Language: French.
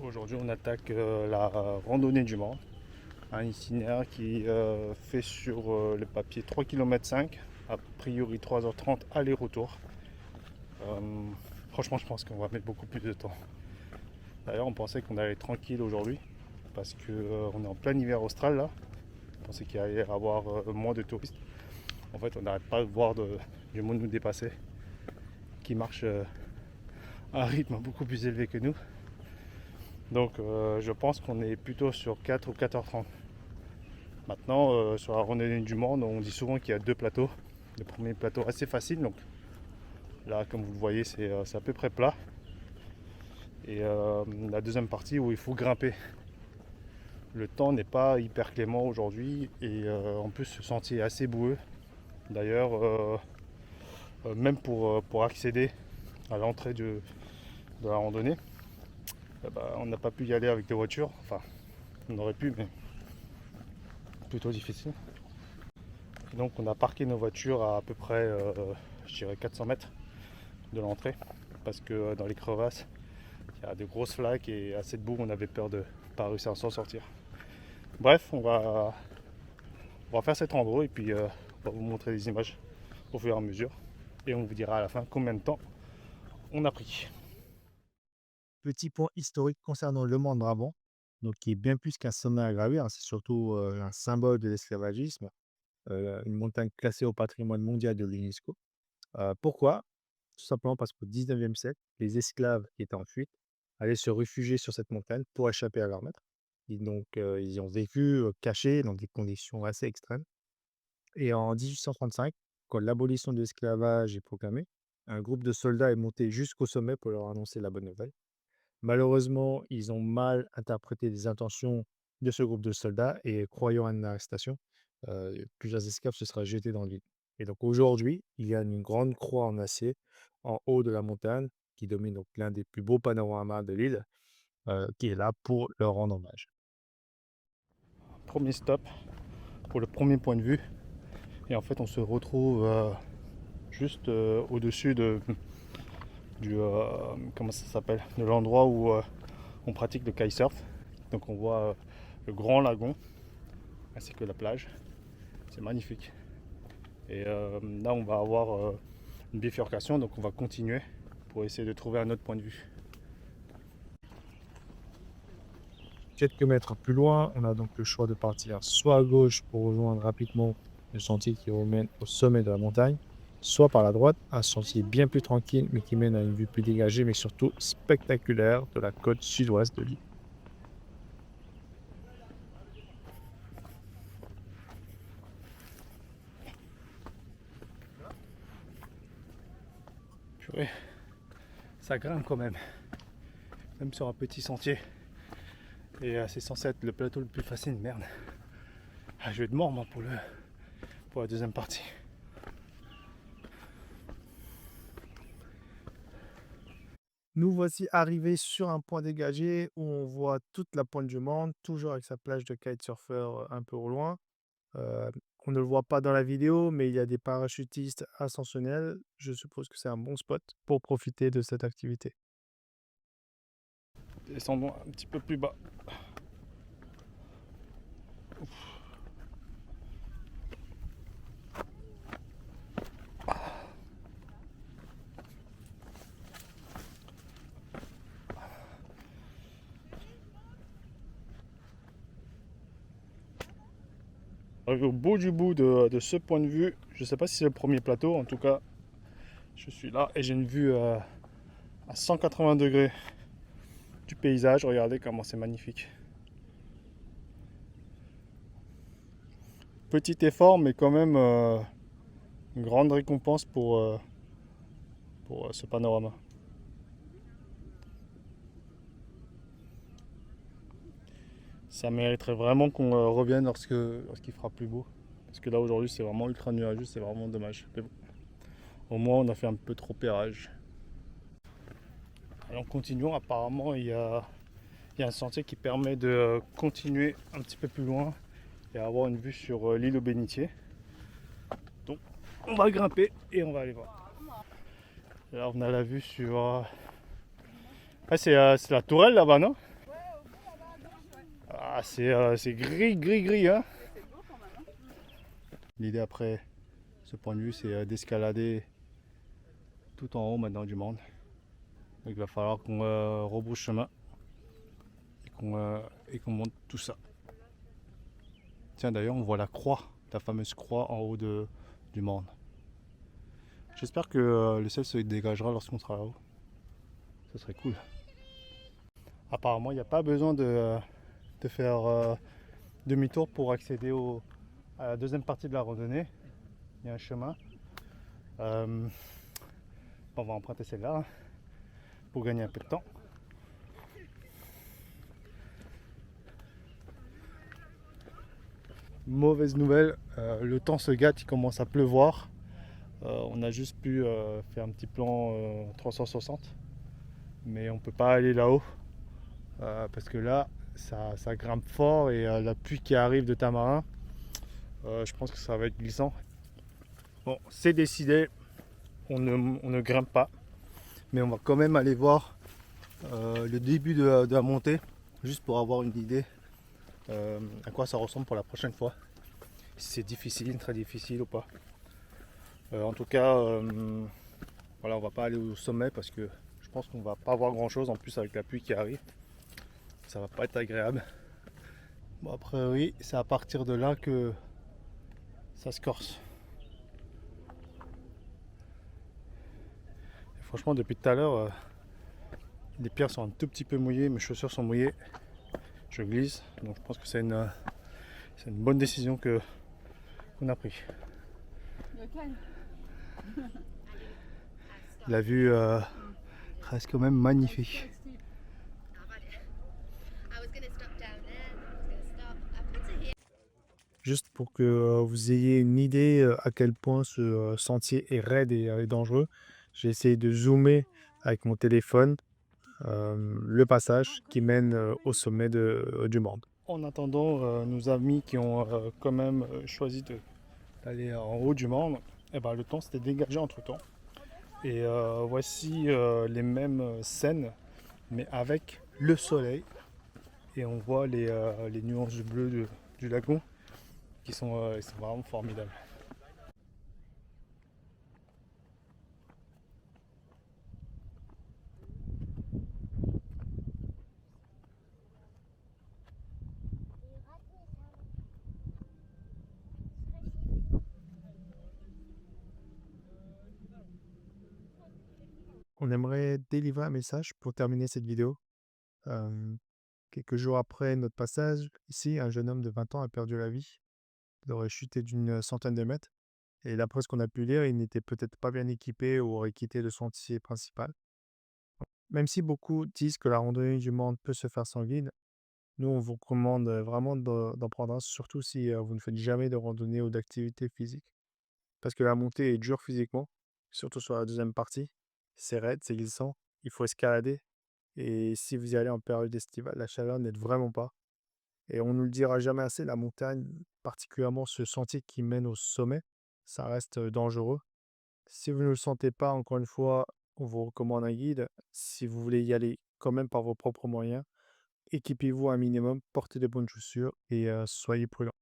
Aujourd'hui, on attaque la randonnée du Mans, un itinéraire qui fait sur le papier 3,5 km, a priori 3h30 aller-retour. Euh, Franchement, je pense qu'on va mettre beaucoup plus de temps. D'ailleurs, on pensait qu'on allait tranquille aujourd'hui parce qu'on est en plein hiver austral là. On pensait qu'il allait y avoir moins de touristes. En fait, on n'arrête pas de voir du monde nous dépasser, qui marche à un rythme beaucoup plus élevé que nous. Donc, je pense qu'on est plutôt sur 4 ou 4h30. Maintenant, sur la randonnée du Mans, on dit souvent qu'il y a deux plateaux. Le premier plateau assez facile, donc là, comme vous le voyez, c'est à peu près plat. Et la deuxième partie où il faut grimper. Le temps n'est pas hyper clément aujourd'hui et en plus ce sentier est assez boueux. D'ailleurs, même pour accéder à l'entrée de la randonnée, on n'a pas pu y aller avec des voitures. Enfin, on aurait pu, mais plutôt difficile. Et donc on a parqué nos voitures à peu près, je dirais 400 mètres de l'entrée. Parce que dans les crevasses, il y a de grosses flaques et à cette boue, on avait peur de ne pas réussir à s'en sortir. Bref, on va faire cette rando et puis on va vous montrer des images au fur et à mesure. Et on vous dira à la fin combien de temps on a pris. Petit point historique concernant le Mont Brabant, donc qui est bien plus qu'un sommet à gravir, hein, c'est surtout un symbole de l'esclavagisme, une montagne classée au patrimoine mondial de l'UNESCO. Pourquoi? Tout simplement parce qu'au 19e siècle, les esclaves qui étaient en fuite allaient se réfugier sur cette montagne pour échapper à leur maître. Et donc, ils y ont vécu cachés dans des conditions assez extrêmes. Et en 1835, quand l'abolition de l'esclavage est proclamée, un groupe de soldats est monté jusqu'au sommet pour leur annoncer la bonne nouvelle. Malheureusement, ils ont mal interprété les intentions de ce groupe de soldats et croyant à une arrestation, plusieurs esclaves se seraient jetés dans le vide. Et donc aujourd'hui, il y a une grande croix en acier en haut de la montagne qui domine donc l'un des plus beaux panoramas de l'île, qui est là pour leur rendre hommage. Premier stop pour le premier point de vue. Et en fait, on se retrouve juste au-dessus comment ça s'appelle, de l'endroit où on pratique le kitesurf. Donc on voit le grand lagon ainsi que la plage. C'est magnifique. Et là, on va avoir une bifurcation, donc on va continuer pour essayer de trouver un autre point de vue. Quelques mètres plus loin, on a donc le choix de partir soit à gauche pour rejoindre rapidement le sentier qui vous mène au sommet de la montagne, soit par la droite, un sentier bien plus tranquille mais qui mène à une vue plus dégagée mais surtout spectaculaire de la côte sud-ouest de l'île. Purée, ça grimpe quand même, même sur un petit sentier. Et c'est censé être le plateau le plus facile, merde. Ah, je vais être mort moi pour la deuxième partie. Nous voici arrivés sur un point dégagé où on voit toute la pointe du monde, toujours avec sa plage de kitesurfer un peu au loin. Euh, on ne le voit pas dans la vidéo, mais il y a des parachutistes ascensionnels. Je suppose que c'est un bon spot pour profiter de cette activité. Descendons un petit peu plus bas. Arrivé au bout du bout de ce point de vue, je ne sais pas si c'est le premier plateau, en tout cas je suis là et j'ai une vue à 180 degrés du paysage. Regardez comment c'est magnifique. Petit effort, mais quand même une grande récompense pour ce panorama. Ça mériterait vraiment qu'on revienne lorsqu'il fera plus beau. Parce que là aujourd'hui c'est vraiment ultra nuageux, c'est vraiment dommage. Mais bon, au moins on a fait un peu trop pérage. Alors continuons, apparemment il y a un sentier qui permet de continuer un petit peu plus loin et avoir une vue sur l'île aux Bénitiers. Donc on va grimper et on va aller voir. Là on a la vue sur... Ah, c'est la tourelle là-bas, non? Ouais, Ah, c'est gris, gris, gris, hein. L'idée après ce point de vue, c'est d'escalader tout en haut maintenant du monde. Donc il va falloir qu'on rebrousse chemin et qu'on monte tout ça. Tiens, d'ailleurs, on voit la croix, la fameuse croix en haut du monde. J'espère que le ciel se dégagera lorsqu'on sera là-haut. Ce serait cool. Apparemment, il n'y a pas besoin de faire demi-tour pour accéder à la deuxième partie de la randonnée. Il y a un chemin. On va emprunter celle-là, hein, pour gagner un peu de temps. Mauvaise nouvelle, le temps se gâte, il commence à pleuvoir. On a juste pu faire un petit plan 360, mais on peut pas aller là-haut parce que là ça grimpe fort et la pluie qui arrive de Tamarin, je pense que ça va être glissant. Bon, c'est décidé, on ne grimpe pas, mais on va quand même aller voir le début de la montée, juste pour avoir une idée à quoi ça ressemble pour la prochaine fois. Si c'est difficile, très difficile ou pas. En tout cas, voilà, on va pas aller au sommet parce que je pense qu'on va pas voir grand chose en plus avec la pluie qui arrive. Ça va pas être agréable. Bon, après, oui, c'est à partir de là que ça se corse. Et franchement, depuis tout à l'heure, les pierres sont un tout petit peu mouillées, mes chaussures sont mouillées, je glisse, donc je pense que c'est une bonne décision qu'on a prise. La vue reste quand même magnifique. Juste pour que vous ayez une idée à quel point ce sentier est raide et dangereux, j'ai essayé de zoomer avec mon téléphone le passage qui mène au sommet du monde. En attendant, nos amis qui ont quand même choisi d'aller en haut du monde, eh ben, le temps s'était dégagé entre temps. Et voici les mêmes scènes, mais avec le soleil. Et on voit les nuances bleues du lagon qui sont vraiment formidables. On aimerait délivrer un message pour terminer cette vidéo. Quelques jours après notre passage, ici, un jeune homme de 20 ans a perdu la vie. Il aurait chuté d'une centaine de mètres. Et d'après ce qu'on a pu lire, il n'était peut-être pas bien équipé ou aurait quitté le sentier principal. Même si beaucoup disent que la randonnée du monde peut se faire sans guide, nous, on vous recommande vraiment d'en prendre un, surtout si vous ne faites jamais de randonnée ou d'activité physique. Parce que la montée est dure physiquement, surtout sur la deuxième partie. C'est raide, c'est glissant, il faut escalader. Et si vous y allez en période estivale, la chaleur n'aide vraiment pas. Et on ne nous le dira jamais assez, la montagne, particulièrement ce sentier qui mène au sommet, ça reste dangereux. Si vous ne le sentez pas, encore une fois, on vous recommande un guide. Si vous voulez y aller quand même par vos propres moyens, équipez-vous un minimum, portez de bonnes chaussures et soyez prudents.